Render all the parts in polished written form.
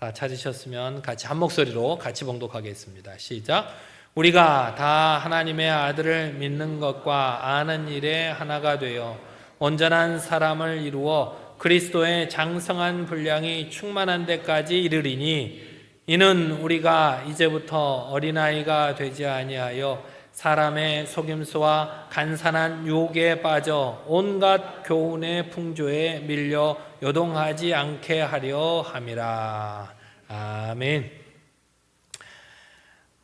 다 찾으셨으면 같이 한 목소리로 같이 봉독하겠습니다. 시작. 우리가 다 하나님의 아들을 믿는 것과 아는 일에 하나가 되어 온전한 사람을 이루어 그리스도의 장성한 분량이 충만한 데까지 이르리니 이는 우리가 이제부터 어린아이가 되지 아니하여 사람의 속임수와 간산한 유혹에 빠져 온갖 교훈의 풍조에 밀려 요동하지 않게 하려 함이라. 아멘.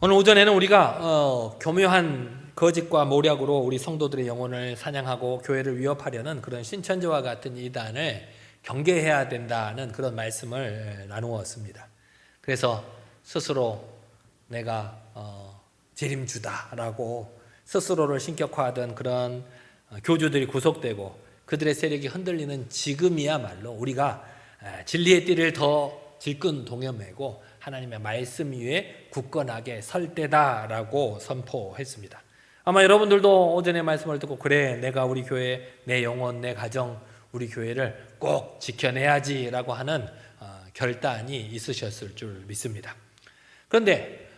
오늘 오전에는 우리가 교묘한 거짓과 모략으로 우리 성도들의 영혼을 사냥하고 교회를 위협하려는 그런 신천지와 같은 이단을 경계해야 된다는 그런 말씀을 나누었습니다. 그래서 스스로 내가 재림주다라고 스스로를 신격화하던 그런 교주들이 구속되고 그들의 세력이 흔들리는 지금이야말로 우리가 진리의 띠를 더 질끈 동여매고 하나님의 말씀 위에 굳건하게 설 때다라고 선포했습니다. 아마 여러분들도 오전의 말씀을 듣고 그래 내가 우리 교회, 내 영혼, 내 가정, 우리 교회를 꼭 지켜내야지라고 하는 결단이 있으셨을 줄 믿습니다. 그런데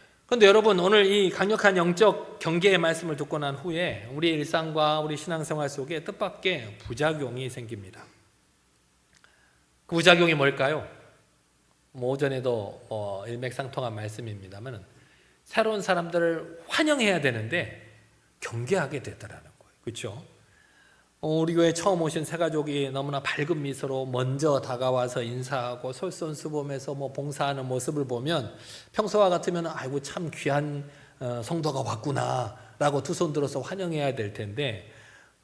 여러분 오늘 이 강력한 영적 경계의 말씀을 듣고 난 후에 우리의 일상과 우리 신앙생활 속에 뜻밖의 부작용이 생깁니다. 그 부작용이 뭘까요? 오전에도 일맥상통한 말씀입니다만 새로운 사람들을 환영해야 되는데 경계하게 되더라는 거예요. 그렇죠? 우리 교회 처음 오신 새가족이 너무나 밝은 미소로 먼저 다가와서 인사하고 솔선수범해서 봉사하는 모습을 보면 평소와 같으면 아이고 참 귀한 성도가 왔구나 라고 두 손 들어서 환영해야 될 텐데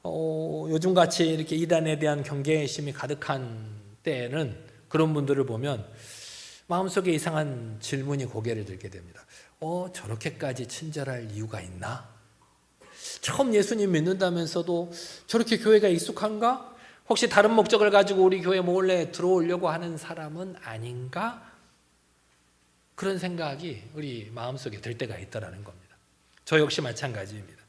요즘같이 이렇게 이단에 대한 경계심이 가득한 때에는 그런 분들을 보면 마음속에 이상한 질문이 고개를 들게 됩니다. 저렇게까지 친절할 이유가 있나? 처음 예수님 믿는다면서도 저렇게 교회가 익숙한가? 혹시 다른 목적을 가지고 우리 교회 몰래 들어오려고 하는 사람은 아닌가? 그런 생각이 우리 마음속에 들 때가 있다는 겁니다. 저 역시 마찬가지입니다.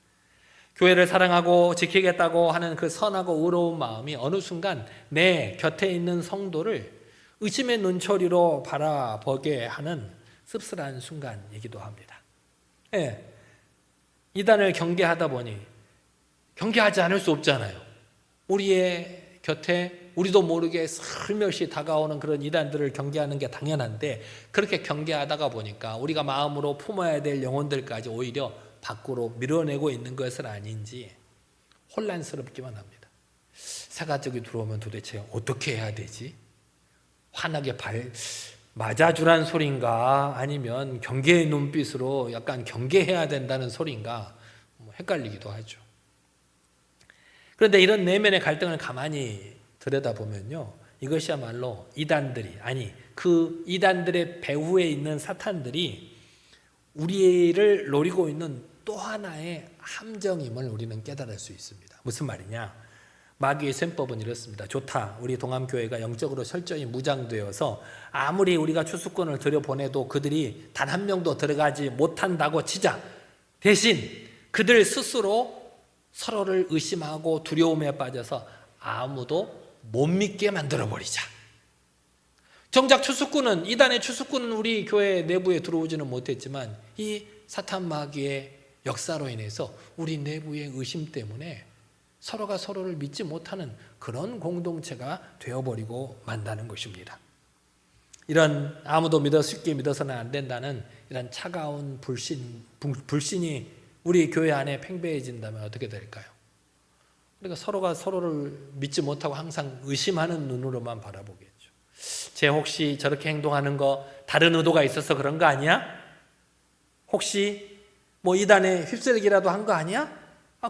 교회를 사랑하고 지키겠다고 하는 그 선하고 의로운 마음이 어느 순간 내 곁에 있는 성도를 의심의 눈초리로 바라보게 하는 씁쓸한 순간이기도 합니다. 예. 이단을 경계하다 보니 경계하지 않을 수 없잖아요. 우리의 곁에 우리도 모르게 슬며시 다가오는 그런 이단들을 경계하는 게 당연한데 그렇게 경계하다가 보니까 우리가 마음으로 품어야 될 영혼들까지 오히려 밖으로 밀어내고 있는 것은 아닌지 혼란스럽기만 합니다. 새가족이 들어오면 도대체 어떻게 해야 되지? 환하게 맞아주란 소린가 아니면 경계의 눈빛으로 약간 경계해야 된다는 소린가 헷갈리기도 하죠. 그런데 이런 내면의 갈등을 가만히 들여다보면요, 이것이야말로 이단들이 그 이단들의 배후에 있는 사탄들이 우리를 노리고 있는 또 하나의 함정임을 우리는 깨달을 수 있습니다. 무슨 말이냐? 마귀의 셈법은 이렇습니다. 좋다. 우리 동암교회가 영적으로 철저히 무장되어서 아무리 우리가 추수권을 들여보내도 그들이 단 한 명도 들어가지 못한다고 치자. 대신 그들 스스로 서로를 의심하고 두려움에 빠져서 아무도 못 믿게 만들어버리자. 정작 추수꾼은, 이단의 추수꾼은 우리 교회 내부에 들어오지는 못했지만 이 사탄 마귀의 역사로 인해서 우리 내부의 의심 때문에 서로가 서로를 믿지 못하는 그런 공동체가 되어버리고 만다는 것입니다. 이런 아무도 쉽게 믿어서는 안 된다는 이런 차가운 불신이 우리 교회 안에 팽배해진다면 어떻게 될까요? 그러니까 서로가 서로를 믿지 못하고 항상 의심하는 눈으로만 바라보겠죠. 쟤 혹시 저렇게 행동하는 거 다른 의도가 있어서 그런 거 아니야? 혹시 이단에 휩쓸기라도 한 거 아니야?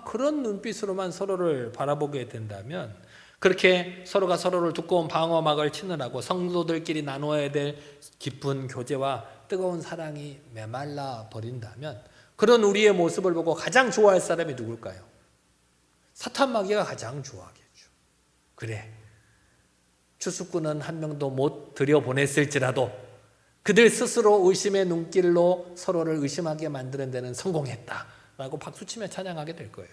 그런 눈빛으로만 서로를 바라보게 된다면 그렇게 서로가 서로를 두꺼운 방어막을 치느라고 성도들끼리 나누어야 될 깊은 교제와 뜨거운 사랑이 메말라 버린다면 그런 우리의 모습을 보고 가장 좋아할 사람이 누굴까요? 사탄 마귀가 가장 좋아하겠죠. 그래, 추수꾼은 한 명도 못 들여보냈을지라도 그들 스스로 의심의 눈길로 서로를 의심하게 만드는 데는 성공했다라고 박수치며 찬양하게 될 거예요.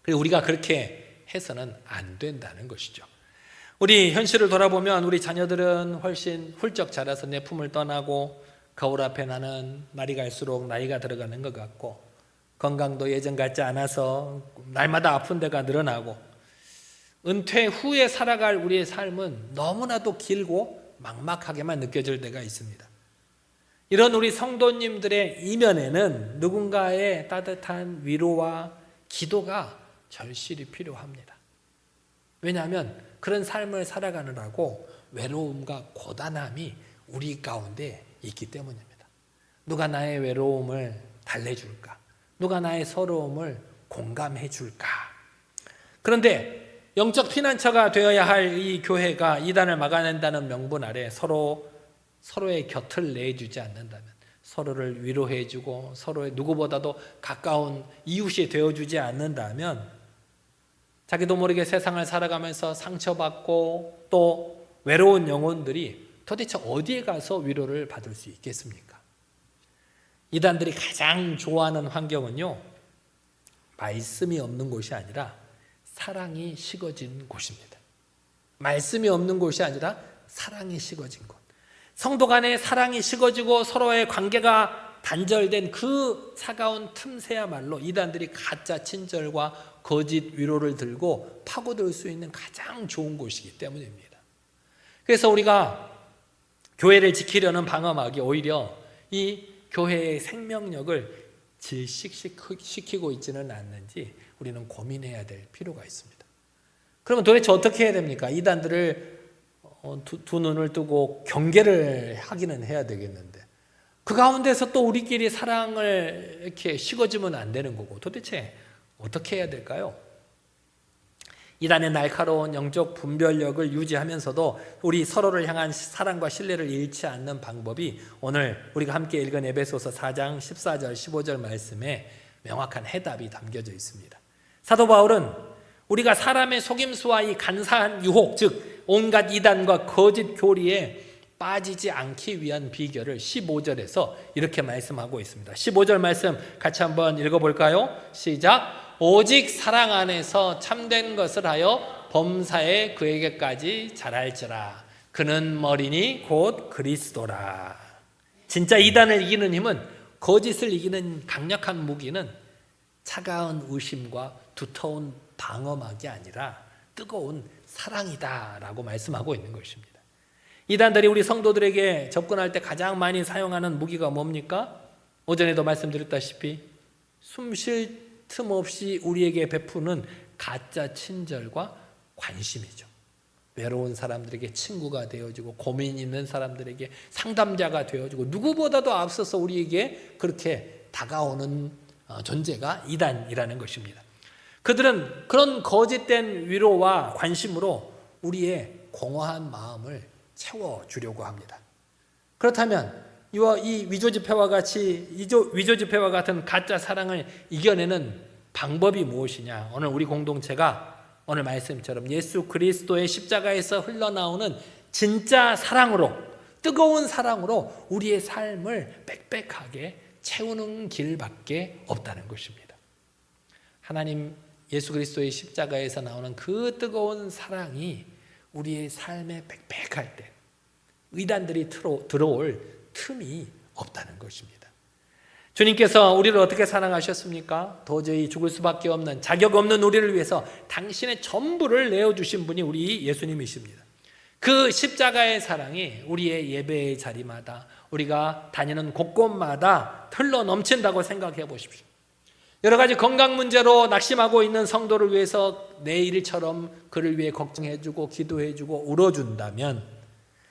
그리고 우리가 그렇게 해서는 안 된다는 것이죠. 우리 현실을 돌아보면 우리 자녀들은 훨씬 훌쩍 자라서 내 품을 떠나고 거울 앞에 나는 날이 갈수록 나이가 들어가는 것 같고 건강도 예전 같지 않아서 날마다 아픈 데가 늘어나고 은퇴 후에 살아갈 우리의 삶은 너무나도 길고 막막하게만 느껴질 때가 있습니다. 이런 우리 성도님들의 이면에는 누군가의 따뜻한 위로와 기도가 절실히 필요합니다. 왜냐하면 그런 삶을 살아가느라고 외로움과 고단함이 우리 가운데 있기 때문입니다. 누가 나의 외로움을 달래줄까? 누가 나의 서러움을 공감해 줄까? 그런데 영적 피난처가 되어야 할 이 교회가 이단을 막아낸다는 명분 아래 서로의 곁을 내주지 않는다면, 서로를 위로해 주고 서로의 누구보다도 가까운 이웃이 되어주지 않는다면 자기도 모르게 세상을 살아가면서 상처받고 또 외로운 영혼들이 도대체 어디에 가서 위로를 받을 수 있겠습니까? 이단들이 가장 좋아하는 환경은요, 말씀이 없는 곳이 아니라 사랑이 식어진 곳입니다. 말씀이 없는 곳이 아니라 사랑이 식어진 곳. 성도 간의 사랑이 식어지고 서로의 관계가 단절된 그 차가운 틈새야말로 이단들이 가짜 친절과 거짓 위로를 들고 파고들 수 있는 가장 좋은 곳이기 때문입니다. 그래서 우리가 교회를 지키려는 방어막이 오히려 이 교회의 생명력을 질식시키고 있지는 않는지 우리는 고민해야 될 필요가 있습니다. 그러면 도대체 어떻게 해야 됩니까? 이단들을 두 눈을 뜨고 경계를 하기는 해야 되겠는데 그 가운데서 또 우리끼리 사랑을 이렇게 식어지면 안 되는 거고 도대체 어떻게 해야 될까요? 이단의 날카로운 영적 분별력을 유지하면서도 우리 서로를 향한 사랑과 신뢰를 잃지 않는 방법이 오늘 우리가 함께 읽은 에베소서 4장 14절 15절 말씀에 명확한 해답이 담겨져 있습니다. 사도 바울은 우리가 사람의 속임수와 이 간사한 유혹, 즉 온갖 이단과 거짓 교리에 빠지지 않기 위한 비결을 15절에서 이렇게 말씀하고 있습니다. 15절 말씀 같이 한번 읽어볼까요? 시작! 오직 사랑 안에서 참된 것을 하여 범사에 그에게까지 자랄지라. 그는 머리니 곧 그리스도라. 진짜 이단을 이기는 힘은, 거짓을 이기는 강력한 무기는 차가운 의심과 두터운 방어막이 아니라 뜨거운 사랑이다라고 말씀하고 있는 것입니다. 이단들이 우리 성도들에게 접근할 때 가장 많이 사용하는 무기가 뭡니까? 오전에도 말씀드렸다시피 숨 쉴 틈 없이 우리에게 베푸는 가짜 친절과 관심이죠. 외로운 사람들에게 친구가 되어주고 고민 있는 사람들에게 상담자가 되어주고 누구보다도 앞서서 우리에게 그렇게 다가오는 존재가 이단이라는 것입니다. 그들은 그런 거짓된 위로와 관심으로 우리의 공허한 마음을 채워주려고 합니다. 그렇다면 이 위조지폐와 같은 가짜 사랑을 이겨내는 방법이 무엇이냐? 오늘 우리 공동체가 오늘 말씀처럼 예수 그리스도의 십자가에서 흘러나오는 진짜 사랑으로, 뜨거운 사랑으로 우리의 삶을 빽빽하게 채우는 길밖에 없다는 것입니다. 하나님 예수 그리스도의 십자가에서 나오는 그 뜨거운 사랑이 우리의 삶에 빽빽할 때 의단들이 들어올 틈이 없다는 것입니다. 주님께서 우리를 어떻게 사랑하셨습니까? 도저히 죽을 수밖에 없는, 자격 없는 우리를 위해서 당신의 전부를 내어주신 분이 우리 예수님이십니다. 그 십자가의 사랑이 우리의 예배의 자리마다, 우리가 다니는 곳곳마다 흘러 넘친다고 생각해 보십시오. 여러 가지 건강 문제로 낙심하고 있는 성도를 위해서 내일처럼 그를 위해 걱정해주고 기도해주고 울어준다면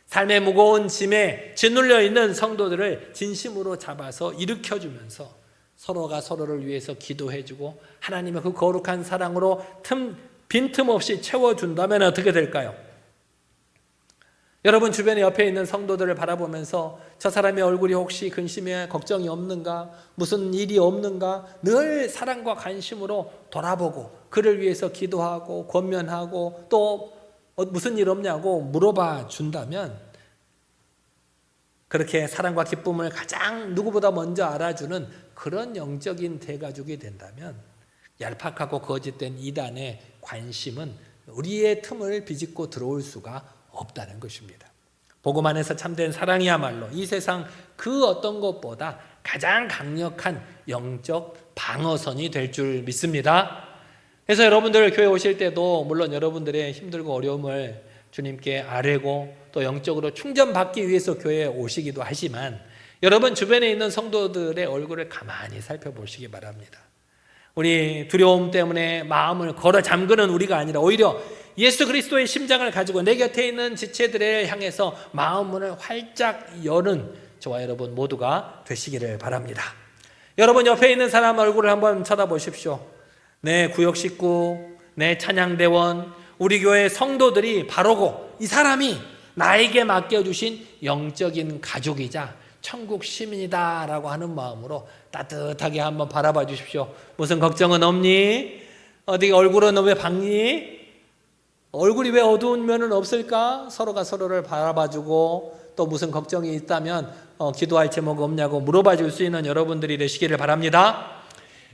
삶의 무거운 짐에 짓눌려 있는 성도들을 진심으로 잡아서 일으켜주면서 서로가 서로를 위해서 기도해주고 하나님의 그 거룩한 사랑으로 빈틈없이 채워준다면 어떻게 될까요? 여러분 주변에 옆에 있는 성도들을 바라보면서 저 사람의 얼굴이 혹시 근심에 걱정이 없는가, 무슨 일이 없는가 늘 사랑과 관심으로 돌아보고 그를 위해서 기도하고 권면하고 또 무슨 일 없냐고 물어봐 준다면, 그렇게 사랑과 기쁨을 가장 누구보다 먼저 알아주는 그런 영적인 대가족이 된다면 얄팍하고 거짓된 이단의 관심은 우리의 틈을 비집고 들어올 수가 없다는 것입니다. 복음 안에서 참된 사랑이야말로 이 세상 그 어떤 것보다 가장 강력한 영적 방어선이 될 줄 믿습니다. 그래서 여러분들 교회 오실 때도 물론 여러분들의 힘들고 어려움을 주님께 아뢰고 또 영적으로 충전받기 위해서 교회에 오시기도 하지만 여러분 주변에 있는 성도들의 얼굴을 가만히 살펴보시기 바랍니다. 우리 두려움 때문에 마음을 걸어 잠그는 우리가 아니라 오히려 예수 그리스도의 심장을 가지고 내 곁에 있는 지체들을 향해서 마음 문을 활짝 여는 저와 여러분 모두가 되시기를 바랍니다. 여러분 옆에 있는 사람 얼굴을 한번 쳐다보십시오. 내 구역 식구, 내 찬양대원, 우리 교회 성도들이 바로고 이 사람이 나에게 맡겨주신 영적인 가족이자 천국 시민이다 라고 하는 마음으로 따뜻하게 한번 바라봐 주십시오. 무슨 걱정은 없니? 어디 얼굴은 왜 밝니? 얼굴이 왜 어두운 면은 없을까? 서로가 서로를 바라봐주고 또 무슨 걱정이 있다면 기도할 제목 없냐고 물어봐 줄 수 있는 여러분들이 되시기를 바랍니다.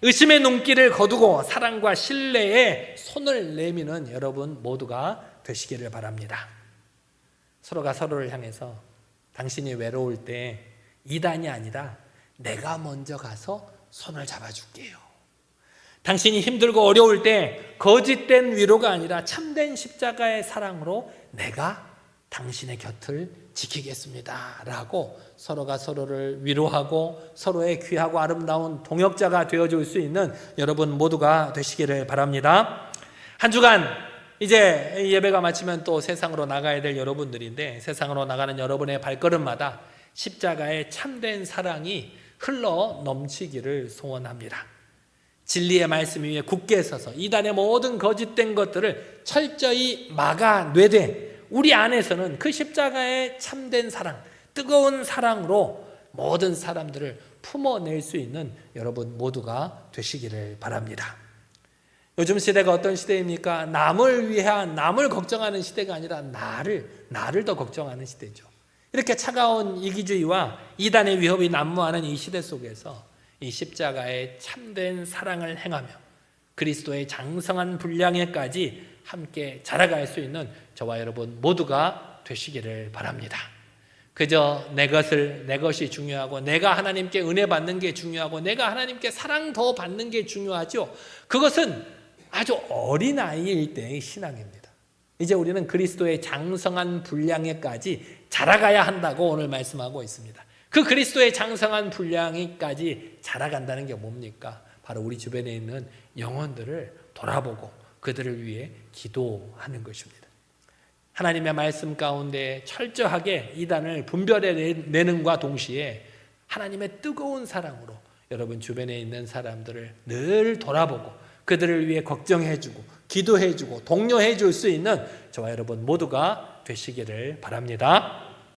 의심의 눈길을 거두고 사랑과 신뢰에 손을 내미는 여러분 모두가 되시기를 바랍니다. 서로가 서로를 향해서 당신이 외로울 때 이단이 아니라 내가 먼저 가서 손을 잡아줄게요. 당신이 힘들고 어려울 때 거짓된 위로가 아니라 참된 십자가의 사랑으로 내가 당신의 곁을 지키겠습니다 라고 서로가 서로를 위로하고 서로의 귀하고 아름다운 동역자가 되어줄 수 있는 여러분 모두가 되시기를 바랍니다. 한 주간 이제 예배가 마치면 또 세상으로 나가야 될 여러분들인데 세상으로 나가는 여러분의 발걸음마다 십자가의 참된 사랑이 흘러 넘치기를 소원합니다. 진리의 말씀 위에 굳게 서서 이단의 모든 거짓된 것들을 철저히 막아내되 우리 안에서는 그 십자가의 참된 사랑, 뜨거운 사랑으로 모든 사람들을 품어낼 수 있는 여러분 모두가 되시기를 바랍니다. 요즘 시대가 어떤 시대입니까? 남을 위한, 남을 걱정하는 시대가 아니라 나를 더 걱정하는 시대죠. 이렇게 차가운 이기주의와 이단의 위협이 난무하는 이 시대 속에서 이 십자가의 참된 사랑을 행하며 그리스도의 장성한 분량에까지 함께 자라갈 수 있는 저와 여러분 모두가 되시기를 바랍니다. 그저 내 것이 중요하고 내가 하나님께 은혜 받는 게 중요하고 내가 하나님께 사랑 더 받는 게 중요하죠. 그것은 아주 어린아이일 때의 신앙입니다. 이제 우리는 그리스도의 장성한 분량에까지 자라가야 한다고 오늘 말씀하고 있습니다. 그 그리스도의 장성한 분량에까지 자라간다는 게 뭡니까? 바로 우리 주변에 있는 영혼들을 돌아보고 그들을 위해 기도하는 것입니다. 하나님의 말씀 가운데 철저하게 이단을 분별해내는과 동시에 하나님의 뜨거운 사랑으로 여러분 주변에 있는 사람들을 늘 돌아보고 그들을 위해 걱정해주고 기도해주고 독려해줄 수 있는 저와 여러분 모두가 되시기를 바랍니다.